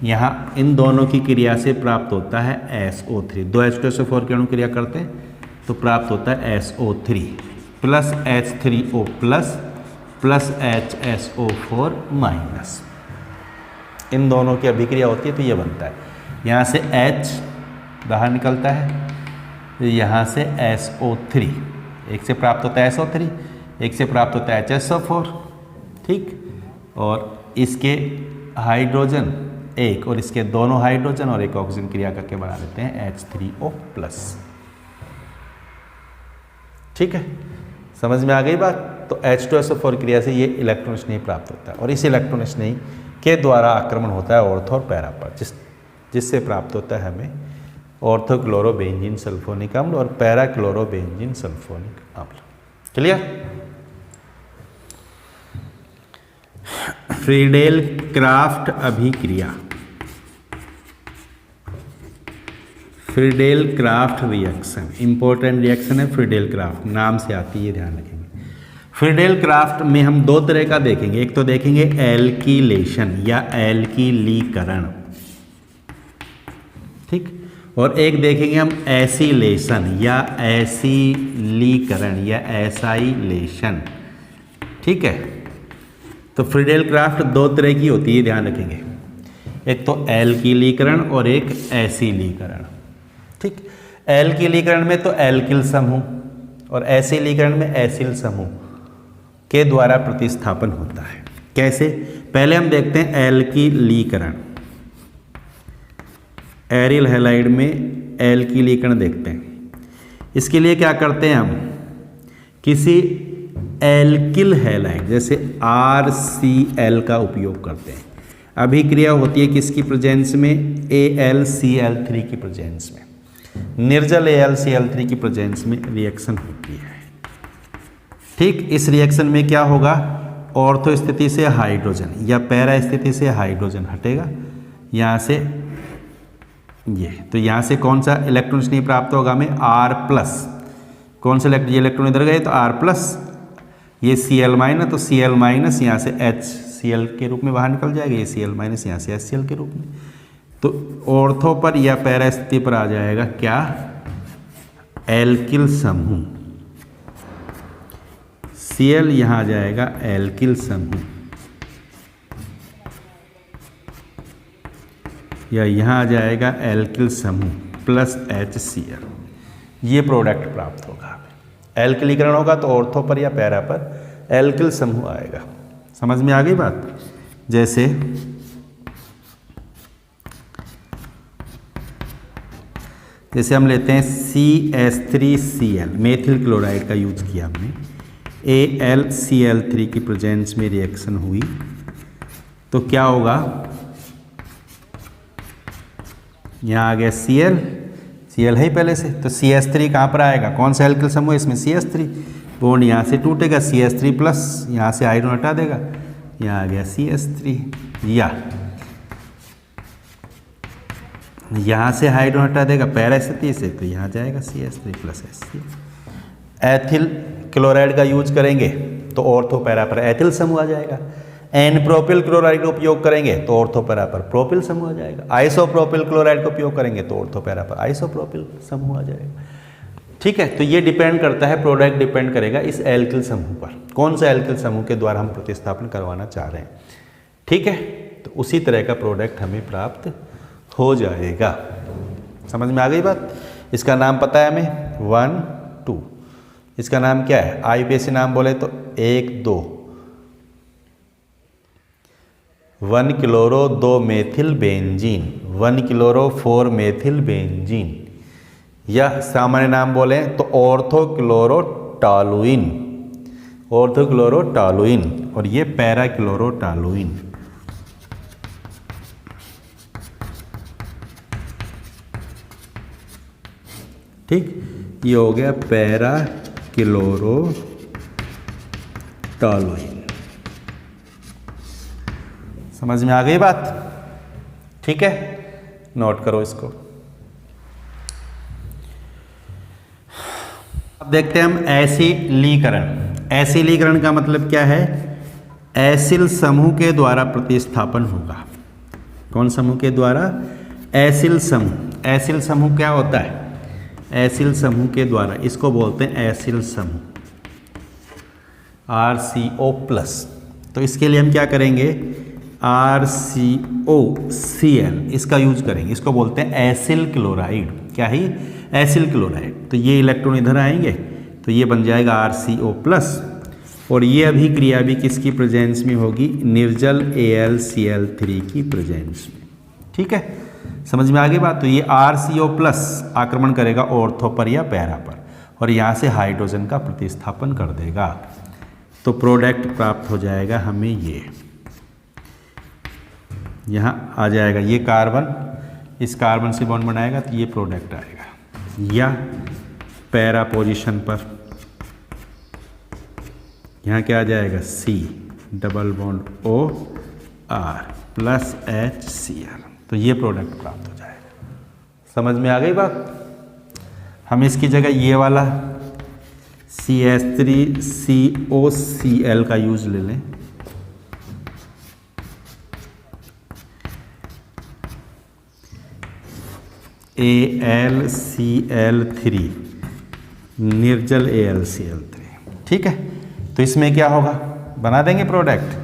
यहाँ इन दोनों की क्रिया से प्राप्त होता है SO3। दो H2SO4 के अणु क्रिया करते हैं तो प्राप्त होता है SO3 plus H3O plus HSO4 minus. इन दोनों की अभिक्रिया होती है तो ये बनता है, यहाँ से H बाहर निकलता है, यहाँ से SO3, एक से प्राप्त होता है SO3, एक से प्राप्त होता है HSO4, ठीक। और इसके हाइड्रोजन एक और इसके दोनों हाइड्रोजन और एक ऑक्सीजन क्रिया करके बना देते हैं H3O+। ठीक है, समझ में आ गई बात। तो H2SO4 क्रिया से ये इलेक्ट्रॉन स्नेह प्राप्त होता है और इस इलेक्ट्रॉन स्नेह के द्वारा आक्रमण होता है ऑर्थो और पैरा पर, जिससे प्राप्त होता है हमें ऑर्थोक्लोरोबेंजीन सल्फोनिक अम्ल और पैरा क्लोरोबेंजीन सल्फोनिक अम्ल। क्लियर? फ्रीडेल क्राफ्ट अभिक्रिया, Friedel craft reaction, important reaction है फ्रीडेल क्राफ्ट, नाम से आती है, ध्यान रखेंगे। फ्रीडेल क्राफ्ट में हम दो तरह का देखेंगे, एक तो देखेंगे एल्कीलेशन या एल्कीलीकरण, ठीक, और एक देखेंगे हम एसिलेशन या एसिलीकरण या एसाइलेशन। ठीक है, तो फ्रीडेल क्राफ्ट दो तरह की होती है, ध्यान रखेंगे, एक तो एल्कीलीकरण और एक एसिलीकरण। ठीक, एल्कीलीकरण में तो एल्किल समूह और एसिलीकरण में एसिल समूह के द्वारा प्रतिस्थापन होता है। कैसे? पहले हम देखते हैं एल्कीलीकरण, एरिल हैलाइड में एल्कीलीकरण देखते हैं। इसके लिए क्या करते हैं हम, किसी एल्किल हैलाइड जैसे RCl का उपयोग करते हैं। अभिक्रिया होती है किसकी प्रेजेंस में? AlCl3 की प्रेजेंस में, निर्जल AlCl3 की प्रेजेंस में रिएक्शन होती है। ठीक, इस रिएक्शन में क्या होगा, ऑर्थो स्थिति से हाइड्रोजन या पैरा स्थिति से हाइड्रोजन हटेगा यहाँ से, ये तो यहाँ से कौन सा इलेक्ट्रॉन स्नेह प्राप्त होगा हमें? R+। कौन से इलेक्ट्रॉन इधर गए तो R+, ये Cl- तो Cl- यहाँ से HCl के रूप में बाहर निकल जाएगा, ये Cl- यहाँ से HCl के रूप में, तो ऑर्थो पर या पैरा स्थिति पर आ जाएगा क्या? एल्किल समूह। Cl यहाँ आ जाएगा एल्किल समूह, या यहाँ आ जाएगा एल्किल समूह प्लस HCl। ये प्रोडक्ट प्राप्त होगा हमें। एल्किलीकरण होगा तो ऑर्थो पर या पैरा पर एल्किल समूह आएगा। समझ में आ गई बात? जैसे हम लेते हैं CH3Cl, मेथिल क्लोराइड का यूज किया हमने, AlCl3 की प्रेजेंस में रिएक्शन हुई तो क्या होगा? यहाँ आ गया Cl है ही पहले से, तो CH3 कहाँ पर आएगा? कौन सा एल्किल समूह? इसमें CH3, बॉन्ड यहाँ से टूटेगा, CH3+, यहाँ से आयरन हटा देगा, यहाँ आ गया CH3, या यहाँ से हाइड्रोजन हटा देगा पैरा स्थिति से, तो यहाँ जाएगा CH3+Hc। एथिल क्लोराइड का यूज करेंगे तो ऑर्थो पैरा पर एथिल समूह आ जाएगा। एन प्रोपिल क्लोराइड का उपयोग करेंगे तो ऑर्थो पैरा पर प्रोपिल समूह आ जाएगा। आइसोप्रोपिल क्लोराइड का उपयोग करेंगे तो ऑर्थो पैरा पर आइसोप्रोपिल समूह आ जाएगा। ठीक है, तो ये डिपेंड करता है, प्रोडक्ट डिपेंड करेगा इस एल्किल समूह पर, कौन सा एल्किल समूह के द्वारा हम प्रतिस्थापन करवाना चाह रहे हैं। ठीक है, तो उसी तरह का प्रोडक्ट हमें प्राप्त हो जाएगा। समझ में आ गई बात? इसका नाम पता है हमें 1, 2, इसका नाम क्या है? IUPAC नाम बोले तो 1, 2, 1 chloro 2 methyl benzene, 1 chloro 4 methyl benzene, या सामान्य नाम बोले तो ऑर्थोक्लोरोटॉलुइन, ऑर्थोक्लोरोटॉलुइन, और ये पैरा क्लोरोटॉलुइन। ठीक, ये हो गया पैरा क्लोरोटॉलुइन। समझ में आ गई बात? ठीक है, नोट करो इसको। अब देखते हैं हम एसिलीकरण। एसिलीकरण का मतलब क्या है? एसिल समूह के द्वारा प्रतिस्थापन होगा। कौन समूह के द्वारा? एसिल समूह। एसिल समूह क्या होता है? एसिल समूह के द्वारा, इसको बोलते हैं एसिल समूह, RCO+। तो इसके लिए हम क्या करेंगे? RCOCl, इसका यूज करेंगे, इसको बोलते हैं एसिल क्लोराइड। क्या है? Acyl chloride. तो ये इलेक्ट्रॉन इधर आएंगे तो ये बन जाएगा RCO+, और ये अभिक्रिया भी किसकी प्रेजेंस में होगी? निर्जल AlCl3 की प्रेजेंस में। ठीक है, समझ में आ गई बात। तो ये RCO प्लस आक्रमण करेगा ऑर्थो पर या पैरा पर और यहाँ से हाइड्रोजन का प्रतिस्थापन कर देगा, तो प्रोडक्ट प्राप्त हो जाएगा हमें ये। यहाँ आ जाएगा ये कार्बन, इस कार्बन से बॉन्ड बनाएगा तो ये प्रोडक्ट आएगा। या पैरा पोजीशन पर यहाँ क्या आ जाएगा, C double bond OR plus HCl, तो ये प्रोडक्ट प्राप्त हो जाएगा। समझ में आ गई बात। हम इसकी जगह ये वाला CH3COCl का यूज ले लें। AlCl3 निर्जल AlCl3, ठीक है। तो इसमें क्या होगा, बना देंगे प्रोडक्ट,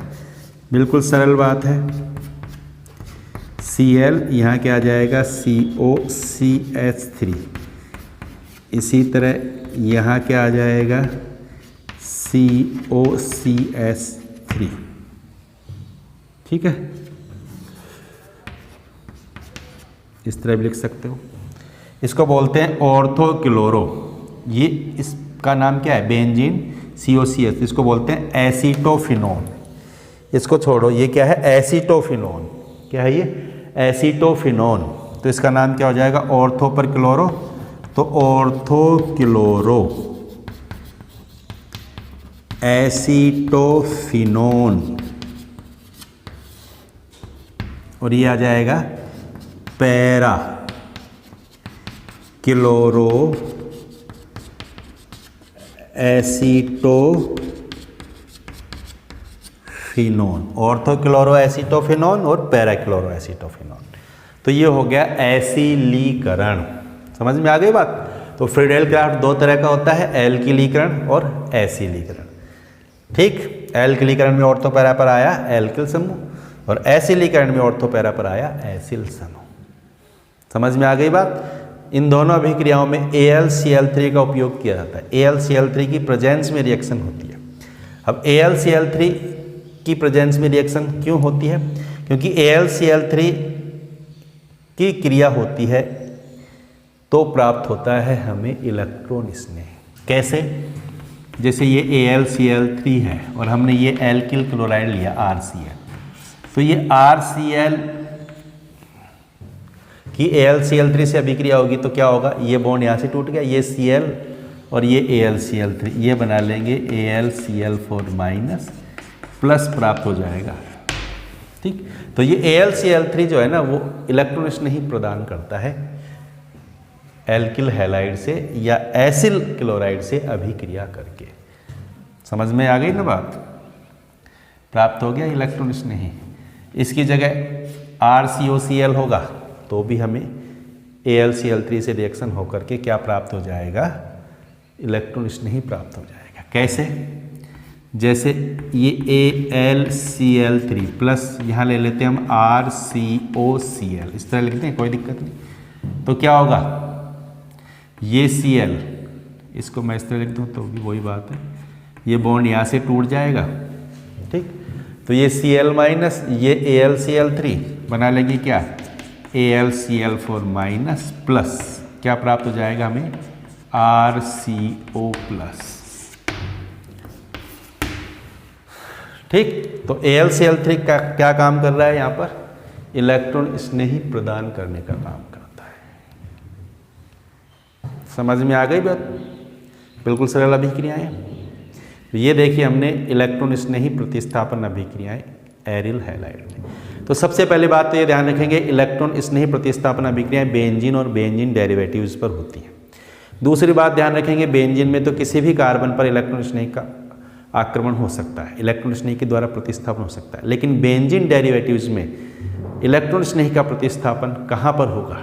बिल्कुल सरल बात है। Cl यहाँ क्या आ जाएगा, COCH3, इसी तरह यहाँ क्या आ जाएगा, COCH3, ठीक है। इस तरह भी लिख सकते हो। इसको बोलते हैं ऑर्थोक्लोरो, ये इसका नाम क्या है, बेंजीन COCH, इसको बोलते हैं एसीटोफिनोन। इसको छोड़ो, ये क्या है, एसीटोफिनोन। क्या है ये, एसीटोफिनोन। तो इसका नाम क्या हो जाएगा, ऑर्थो पर क्लोरो, तो ऑर्थोक्लोरो एसीटोफिनोन, और ये आ जाएगा पैरा क्लोरो एसीटोफिनोन, ऑर्थोक्लोरो एसीटोफिनोन और पैरा क्लोरो एसीटोफिनोन। तो ये हो गया एसिलीकरण। समझ में आ गई बात। तो फ्रीडेल क्राफ्ट दो तरह का होता है, एल्किलीकरण और एसिलीकरण, ठीक। एल्किलीकरण में ऑर्थो पैरा पर आया एल्किल समूह और एसिलीकरण में ऑर्थो पैरा पर आया एसिल समूह। समझ में आ गई बात। इन दोनों अभिक्रियाओं में AlCl3 का उपयोग किया जाता है। AlCl3 की प्रेजेंस में रिएक्शन होती है। अब AlCl3 की प्रेजेंस में रिएक्शन क्यों होती है, क्योंकि AlCl3 की क्रिया होती है तो प्राप्त होता है हमें इलेक्ट्रॉन स्नेह। कैसे, जैसे ये AlCl3 है और हमने ये एल्किल क्लोराइड लिया RCl, तो ये RCl कि AlCl3 से अभिक्रिया होगी तो क्या होगा, ये बॉन्ड यहाँ से टूट गया, ये Cl और ये AlCl3, ये बना लेंगे AlCl4 माइनस प्लस प्राप्त हो जाएगा, ठीक। तो ये AlCl3 जो है ना वो इलेक्ट्रॉन स्नेही प्रदान करता है एल्किल हैलाइड से या एसिल क्लोराइड से अभिक्रिया करके। समझ में आ गई ना बात। प्राप्त हो गया इलेक्ट्रॉन स्नेही। इसकी जगह RCOCl होगा तो भी हमें AlCl3 से रिएक्शन होकर के क्या प्राप्त हो जाएगा, इलेक्ट्रॉन स्नेही प्राप्त हो जाएगा। कैसे, जैसे ये AlCl3 प्लस यहाँ ले लेते हैं हम RCOCl, इस तरह लिखते हैं, कोई दिक्कत नहीं। तो क्या होगा, ये Cl, इसको मैं इस तरह लिख दूँ तो भी वही बात है, ये बॉन्ड यहाँ से टूट जाएगा, ठीक। तो ये Cl माइनस ये AlCl3 बना लेंगे क्या, AlCl4 माइनस प्लस क्या प्राप्त हो जाएगा हमें, RCO प्लस, ठीक। तो AlCl3 का क्या काम कर रहा है यहाँ पर, इलेक्ट्रॉन स्नेही प्रदान करने का काम करता है। समझ में आ गई बात, बिल्कुल सरल अभिक्रियाएं। तो ये देखिए हमने इलेक्ट्रॉन स्नेही प्रतिस्थापन अभिक्रियाएं एरिल हैलाइड में। तो सबसे पहले बात तो ये ध्यान रखेंगे, इलेक्ट्रॉन स्नेही प्रतिस्थापन अभिक्रियाएं बेंजीन और बेंजीन डेरिवेटिव्स पर होती हैं। दूसरी बात ध्यान रखेंगे, बेंजीन में तो किसी भी कार्बन पर इलेक्ट्रॉन स्नेही का आक्रमण हो सकता है, इलेक्ट्रॉन स्नेही के द्वारा प्रतिस्थापन हो सकता है, लेकिन बेंजीन डेरिवेटिव्स में इलेक्ट्रॉन स्नेही का प्रतिस्थापन कहाँ पर होगा,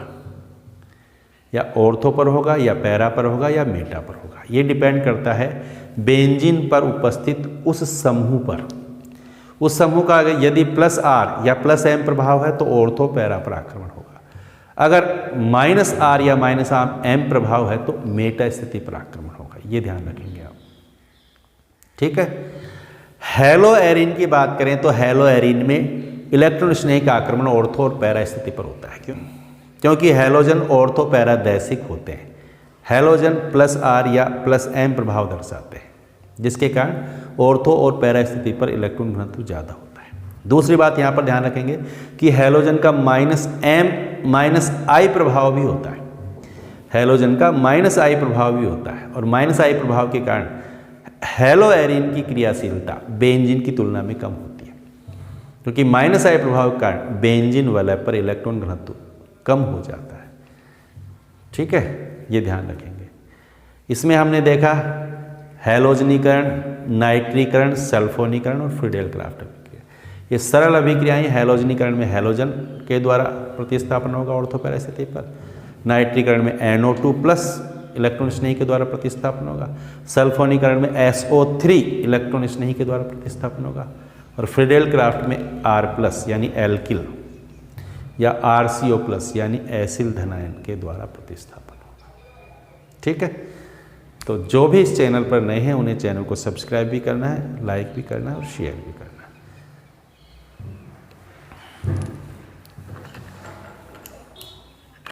या ऑर्थो पर होगा या पैरा पर होगा या मेटा पर होगा। ये डिपेंड करता है बेंजीन पर उपस्थित उस समूह पर। उस समूह का अगर यदि +R या +M प्रभाव है तो ऑर्थो पैरा पर आक्रमण होगा, अगर -R या -M प्रभाव है तो मेटा स्थिति पर आक्रमण होगा। ये ध्यान रखेंगे आप, ठीक है। हैलो एरीन की बात करें तो हैलो एरीन में इलेक्ट्रॉन स्नेह का आक्रमण ऑर्थो और पैरा स्थिति पर होता है। क्यों? क्योंकि हैलोजन ऑर्थो पैरा दैसिक होते हैं। हैलोजन +R या +M प्रभाव दर्शाते हैं, जिसके कारण ऑर्थो और पैरा स्थिति पर इलेक्ट्रॉन घनत्व ज़्यादा होता है। दूसरी बात यहाँ पर ध्यान रखेंगे कि हैलोजन का -I प्रभाव भी होता है। हैलोजन का -I प्रभाव भी होता है और -I प्रभाव के कारण हैलो एरीन की क्रियाशीलता बेंजीन की तुलना में कम होती है, क्योंकि -I प्रभाव के कारण बेंजीन वलय पर इलेक्ट्रॉन घनत्व कम हो जाता है। ठीक है, ये ध्यान रखेंगे। इसमें हमने देखा हैलोजनीकरण, नाइट्रीकरण, सल्फोनीकरण और फ्रीडेल क्राफ्ट अभिक्रिया। ये सरल अभिक्रियाएं। हैलोजनीकरण में हैलोजन के द्वारा प्रतिस्थापन होगा ऑर्थो पैरा स्थिति पर। नाइट्रीकरण में NO2+ इलेक्ट्रॉन स्नेही के द्वारा प्रतिस्थापन होगा। सल्फोनीकरण में SO3 इलेक्ट्रॉन स्नेही के द्वारा प्रतिस्थापन होगा। और फ्रीडेल क्राफ्ट में R+ यानी एल्किल या RCO+ यानी एसिल धनायन के द्वारा प्रतिस्थापन होगा। ठीक है, तो जो भी इस चैनल पर नए हैं उन्हें चैनल को सब्सक्राइब भी करना है, लाइक भी करना है और शेयर भी करना है।